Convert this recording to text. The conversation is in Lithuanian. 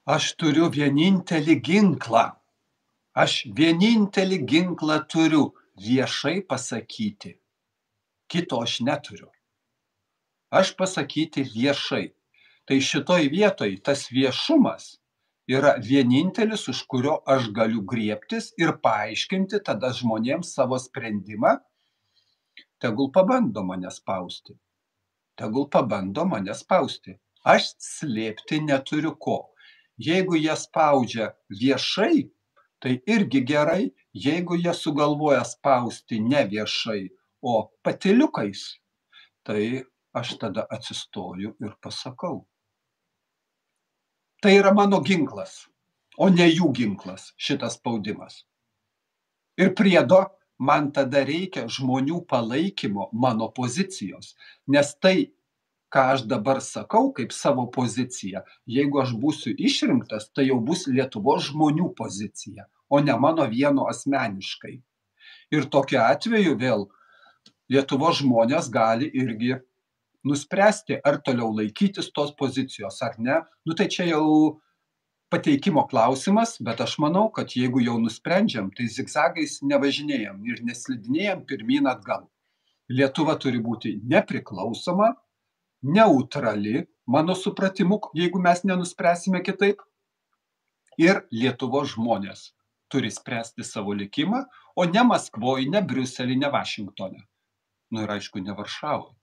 Aš turiu vienintelį ginklą. Aš vienintelį ginklą turiu viešai pasakyti. Kito aš neturiu. Aš pasakyti viešai. Tai šitoj vietoj tas viešumas yra vienintelis, už kurio aš galiu griebtis ir paaiškinti tada žmonėms savo sprendimą. Tegul pabando mane spausti. Tegul pabando mane spausti. Aš slėpti neturiu ko. Jeigu jie spaudžia viešai, tai irgi gerai. Jeigu jie sugalvoja spausti ne viešai, o patyliukais, tai aš tada atsistoju ir pasakau. Tai yra mano ginklas, o ne jų ginklas, šitas spaudimas. Ir priedo man tada reikia žmonių palaikymo mano pozicijos, nes tai, ką aš dabar sakau kaip savo poziciją, jeigu aš būsiu išrinktas, tai jau bus Lietuvos žmonių pozicija, o ne mano vieno asmeniškai. Ir tokiu atveju vėl Lietuvos žmonės gali irgi nuspręsti, ar toliau laikytis tos pozicijos ar ne. Tai čia jau pateikimo klausimas, bet aš manau, kad jeigu jau nusprendžiam, tai zigzagais nevažinėjam ir neslidinėjam pirmyn atgal. Lietuva turi būti nepriklausoma, neutrali, mano supratimu, jeigu mes nenuspręsime kitaip. Ir Lietuvos žmonės turi spręsti savo likimą, o ne Maskvoj, ne Briusely, ne Vašingtone. Ir aišku, ne Varšavoj.